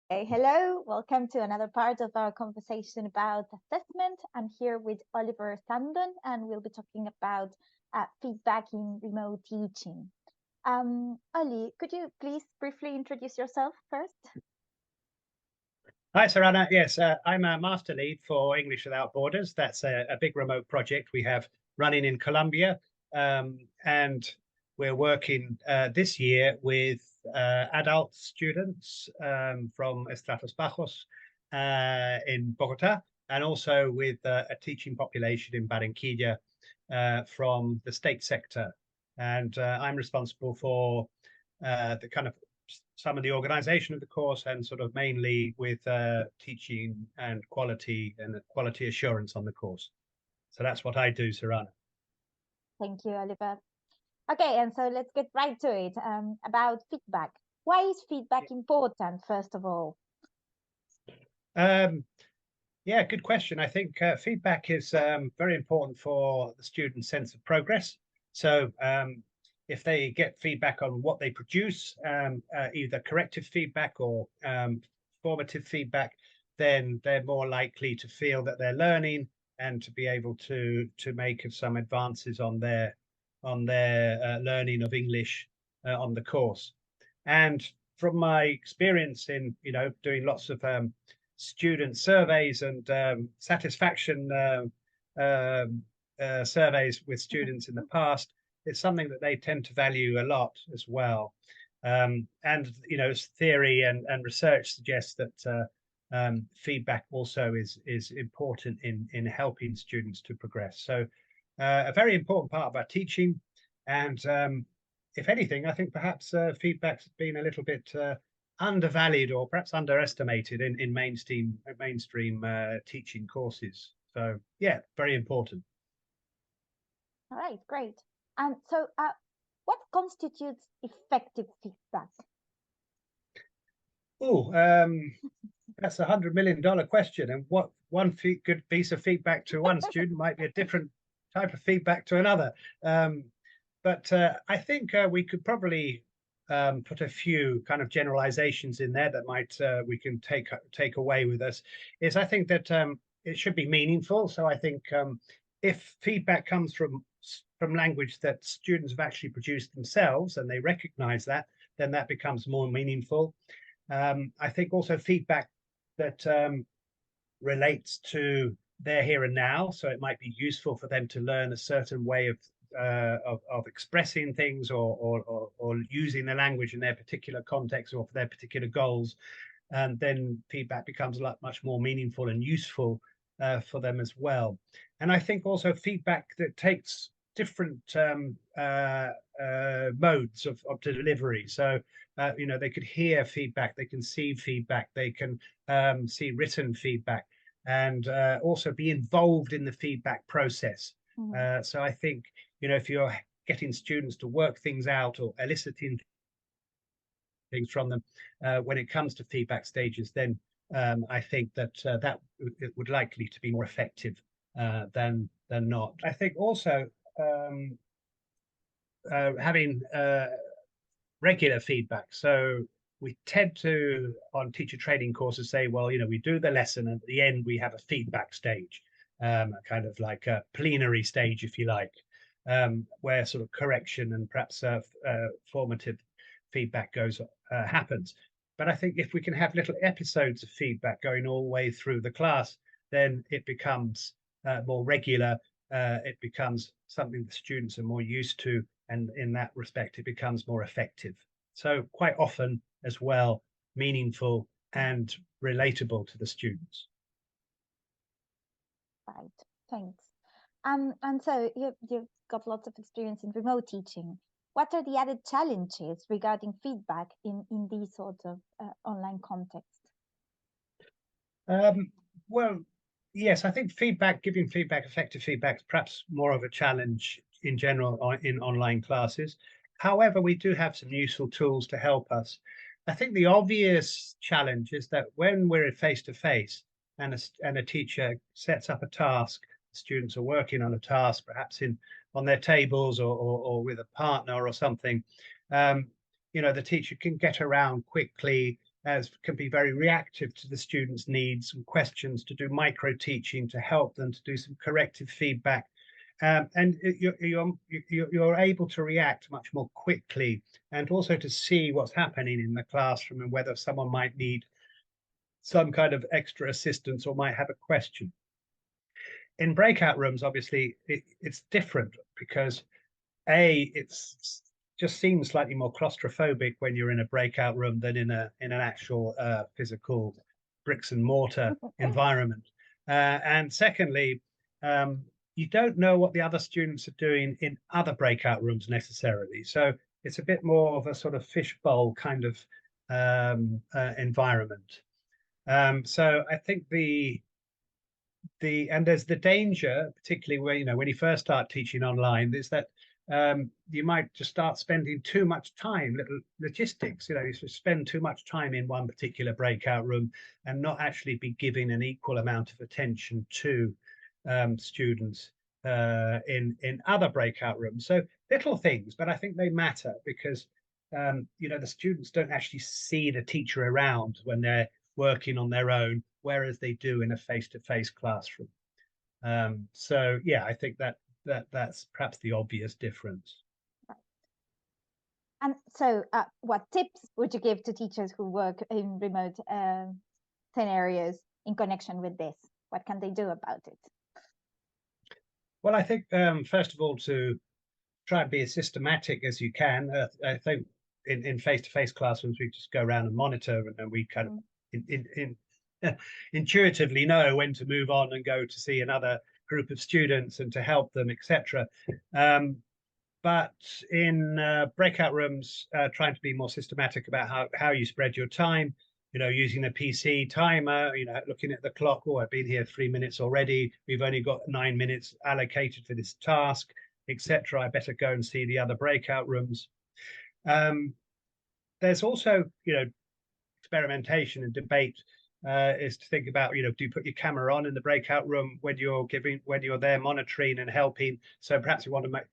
Hello, welcome to another part of our conversation about assessment. I'm here with Oliver Sandon, and we'll be talking about feedback in remote teaching. Oli, could you please briefly introduce yourself first? Hi, Sarana. Yes, I'm a master lead for English Without Borders. That's a big remote project we have running in Colombia. And we're working this year with adult students from Estratos Bajos in Bogota, and also with a teaching population in Barranquilla from the state sector. And I'm responsible for the kind of some of the organization of the course and sort of mainly with teaching and quality assurance on the course. So that's what I do, Sarana. Thank you, Oliver. Okay, and so let's get right to it about feedback. Why is feedback important, first of all? Um, yeah, good question. I think feedback is very important for the student's sense of progress. So if they get feedback on what they produce, either corrective feedback or formative feedback, then they're more likely to feel that they're learning and to be able to make some advances on their learning of English on the course. And from my experience in doing lots of student surveys and satisfaction surveys with students in the past, it's something that they tend to value a lot as well. And theory and research suggests that feedback also is important in helping students to progress. So a very important part of our teaching. And if anything, I think perhaps feedback's been a little bit undervalued or perhaps underestimated in mainstream teaching courses. So yeah, very important. All right, great. And so, what constitutes effective feedback? Oh, that's $100 million question. And what one good piece of feedback to one student might be a different type of feedback to another. But I think we could probably put a few kind of generalizations in there that might we can take away with us. Is I think that it should be meaningful. So I think if feedback comes from language that students have actually produced themselves and they recognize that, then that becomes more meaningful. I think also feedback that relates to their here and now, so it might be useful for them to learn a certain way of expressing things or using the language in their particular context or for their particular goals, and then feedback becomes much more meaningful and useful for them as well. And I think also feedback that takes different modes of delivery. So they could hear feedback, they can see feedback, they can see written feedback, and also be involved in the feedback process. So I think if you're getting students to work things out or eliciting things from them when it comes to feedback stages, then I think that it would likely to be more effective than not. I think also having regular feedback. So we tend to, on teacher training courses, say, well, we do the lesson, and at the end we have a feedback stage, kind of like a plenary stage, if you like, where sort of correction and perhaps formative feedback happens. But I think if we can have little episodes of feedback going all the way through the class, then it becomes more regular. It becomes something the students are more used to, and in that respect, it becomes more effective. So quite often as well, meaningful and relatable to the students. Right, thanks. And so you've got lots of experience in remote teaching. What are the added challenges regarding feedback in these sorts of online contexts? Well, yes, I think giving feedback, effective feedback, is perhaps more of a challenge in general in online classes. However, we do have some useful tools to help us. I think the obvious challenge is that when we're face to face and a teacher sets up a task, students are working on a task, perhaps on their tables or with a partner or something. The teacher can get around quickly as can be very reactive to the students' needs and questions, to do micro teaching, to help them, to do some corrective feedback. And you're able to react much more quickly, and also to see what's happening in the classroom and whether someone might need some kind of extra assistance or might have a question. In breakout rooms, obviously, it's different because it's just seems slightly more claustrophobic when you're in a breakout room than in an actual physical bricks and mortar environment. And secondly, you don't know what the other students are doing in other breakout rooms necessarily. So it's a bit more of a sort of fishbowl kind of environment. So I think and there's the danger, particularly where when you first start teaching online, is that you might just start spending too much time, little logistics. You spend too much time in one particular breakout room and not actually be giving an equal amount of attention to students in other breakout rooms. So little things, but I think they matter because the students don't actually see the teacher around when they're working on their own, whereas they do in a face-to-face classroom. So yeah, I think that's perhaps the obvious difference. And so what tips would you give to teachers who work in remote scenarios in connection with this? What can they do about it? Well, I think first of all, to try and be as systematic as you can. I think in face-to-face classrooms, we just go around and monitor, and we kind of intuitively know when to move on and go to see another group of students and to help them, etc. But in breakout rooms, trying to be more systematic about how you spread your time, using a PC timer, looking at the clock. Oh, I've been here 3 minutes already. We've only got 9 minutes allocated for this task, etc. I better go and see the other breakout rooms. There's also, experimentation and debate is to think about, do you put your camera on in the breakout room when you're there monitoring and helping? So perhaps you want to make,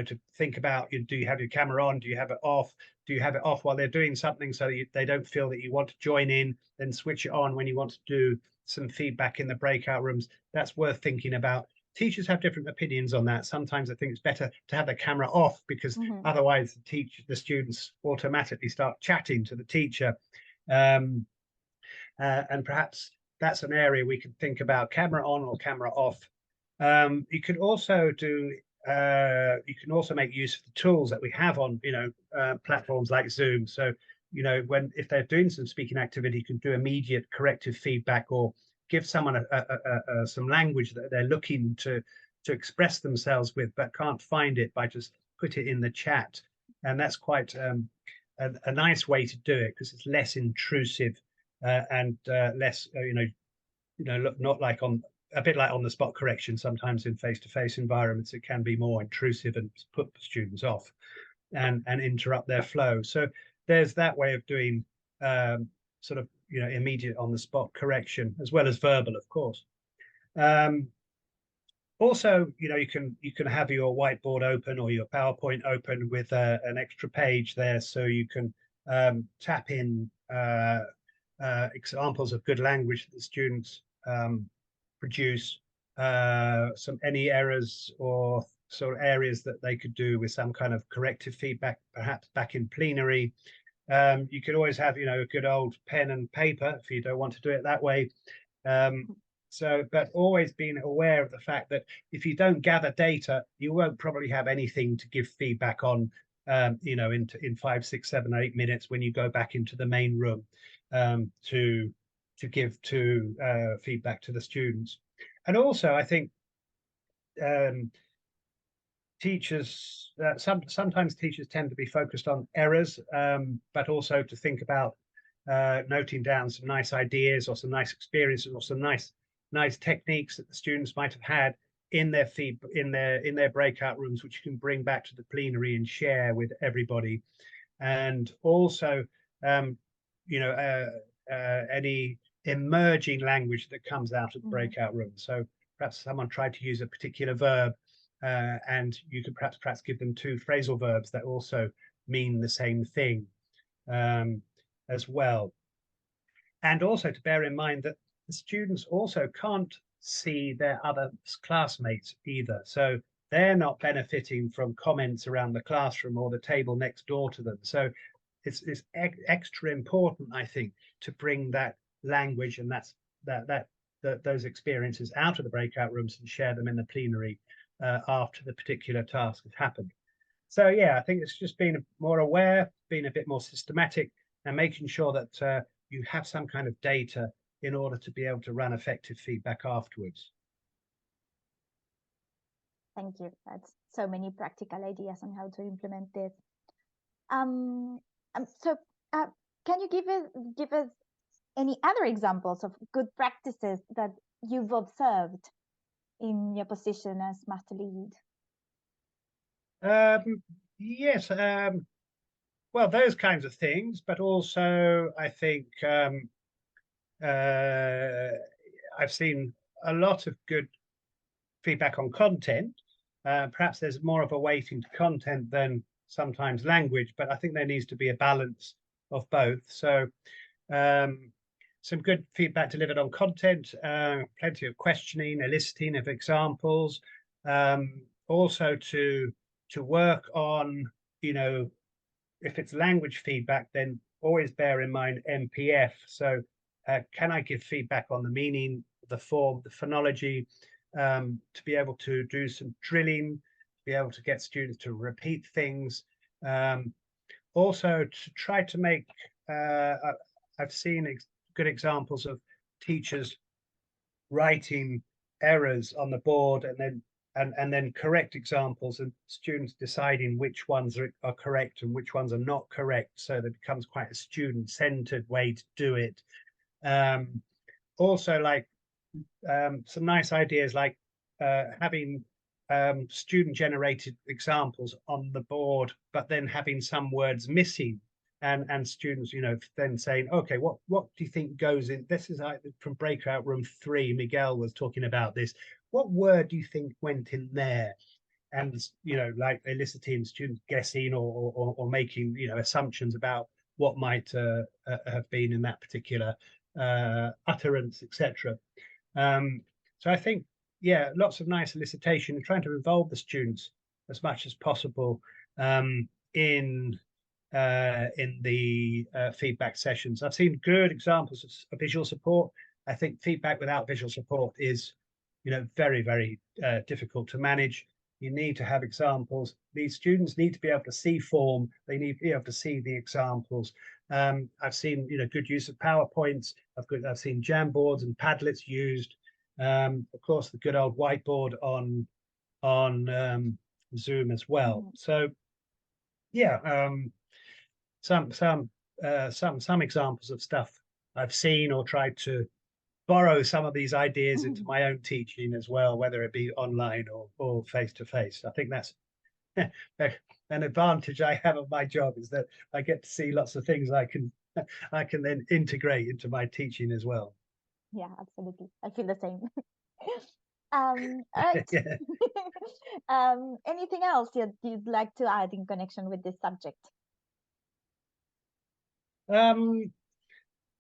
to think about, do you have your camera on? Do you have it off? Do you have it off while they're doing something so they don't feel that you want to join in? Then switch it on when you want to do some feedback in the breakout rooms. That's worth thinking about. Teachers have different opinions on that. Sometimes I think it's better to have the camera off because otherwise the students automatically start chatting to the teacher. And perhaps that's an area we could think about, camera on or camera off. You can also make use of the tools that we have on platforms like Zoom. So if they're doing some speaking activity, you can do immediate corrective feedback or give someone some language that they're looking to express themselves with but can't find it, by just put it in the chat. And that's quite a nice way to do it because it's less intrusive and less not like a bit like on the spot correction. Sometimes in face-to-face environments it can be more intrusive and put students off and interrupt their flow. So there's that way of doing sort of immediate on the spot correction, as well as verbal, of course. Also, you can have your whiteboard open or your PowerPoint open with an extra page there, so you can tap in examples of good language that the students produce, any errors or sort of areas that they could do with some kind of corrective feedback, perhaps back in plenary. You could always have, a good old pen and paper if you don't want to do it that way. But always being aware of the fact that if you don't gather data, you won't probably have anything to give feedback on, in 5, 6, 7, 8 minutes when you go back into the main room to give feedback to the students. And also, I think teachers sometimes teachers tend to be focused on errors, but also to think about noting down some nice ideas or some nice experiences or some nice techniques that the students might have had in their breakout rooms, which you can bring back to the plenary and share with everybody. And also any emerging language that comes out of the breakout room. So perhaps someone tried to use a particular verb, and you could perhaps give them 2 phrasal verbs that also mean the same thing as well. and also to bear in mind that the students also can't see their other classmates either. So they're not benefiting from comments around the classroom or the table next door to them. So it's extra important, I think, to bring that language and those experiences out of the breakout rooms and share them in the plenary after the particular task has happened. So yeah, I think it's just being more aware, being a bit more systematic, and making sure that you have some kind of data in order to be able to run effective feedback afterwards. Thank you. That's so many practical ideas on how to implement this. Um, so, can you give us any other examples of good practices that you've observed in your position as master lead? Yes, well, those kinds of things, but also I think I've seen a lot of good feedback on content. Perhaps there's more of a weighting to content than sometimes language, but I think there needs to be a balance of both. So some good feedback delivered on content, plenty of questioning, eliciting of examples, also to work on, if it's language feedback, then always bear in mind MPF. So can I give feedback on the meaning, the form, the phonology, to be able to do some drilling, to be able to get students to repeat things. Also to try to make, I've seen good examples of teachers writing errors on the board and then correct examples, and students deciding which ones are correct and which ones are not correct. So that becomes quite a student-centered way to do it. Also, like some nice ideas like having student-generated examples on the board, but then having some words missing, and students, then saying, okay, what do you think goes in? This is from breakout room 3. Miguel was talking about this. What word do you think went in there? And like eliciting students guessing or making assumptions about what might have been in that particular utterance, etc. So I think, yeah, lots of nice elicitation and trying to involve the students as much as possible in the feedback sessions. I've seen good examples of visual support. I think feedback without visual support is, very, very difficult to manage. You need to have examples. These students need to be able to see form. They need to be able to see the examples. I've seen, good use of PowerPoints. I've seen Jamboards and Padlets used. Of course, the good old whiteboard on Zoom as well. So, yeah, some examples of stuff I've seen or tried to borrow some of these ideas into my own teaching as well, whether it be online or face to face. I think that's an advantage I have of my job, is that I get to see lots of things I can then integrate into my teaching as well. Yeah, absolutely. I feel the same. All right. Yeah. Anything else you'd like to add in connection with this subject?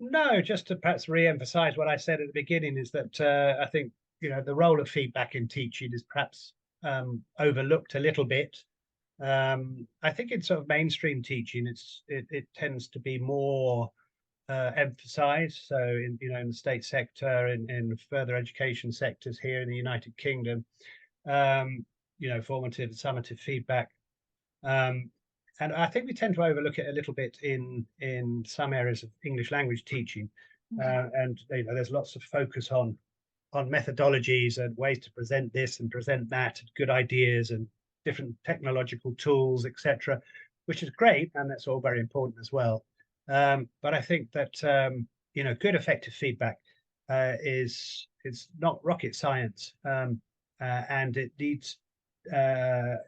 No, just to perhaps re-emphasize what I said at the beginning, is that I think the role of feedback in teaching is perhaps overlooked a little bit. I think in sort of mainstream teaching, it tends to be more emphasized. So in the state sector, in further education sectors here in the United Kingdom, formative and summative feedback. And I think we tend to overlook it a little bit in some areas of English language teaching. And there's lots of focus on methodologies and ways to present this and present that, and good ideas and different technological tools, etc., which is great, and that's all very important as well. But I think that good effective feedback is not rocket science, and it needs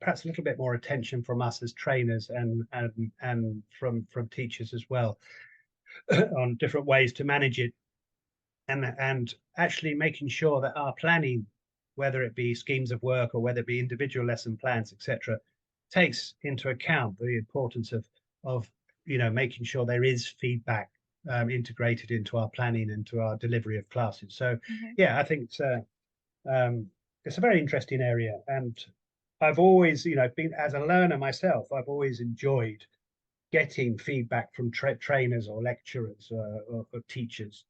perhaps a little bit more attention from us as trainers and from teachers as well on different ways to manage it, and actually making sure that our planning, whether it be schemes of work or whether it be individual lesson plans, etc., takes into account the importance of making sure there is feedback integrated into our planning and to our delivery of classes. So yeah, I think it's a very interesting area, and I've always, been, as a learner myself, I've always enjoyed getting feedback from trainers or lecturers or teachers,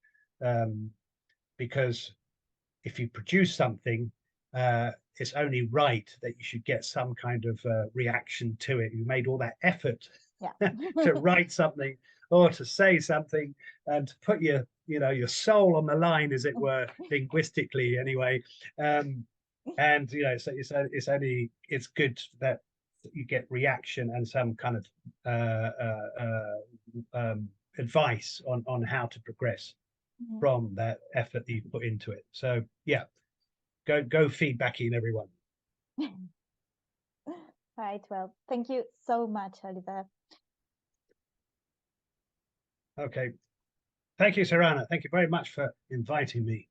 because if you produce something, it's only right that you should get some kind of reaction to it. You made all that effort to write something or to say something and to put your soul on the line, as it were, linguistically anyway. And it's good that you get reaction and some kind of advice on how to progress from that effort that you put into it. So yeah, go feedbacking, everyone. Right. Well, thank you so much, Oliver. Okay. Thank you, Sarana. Thank you very much for inviting me.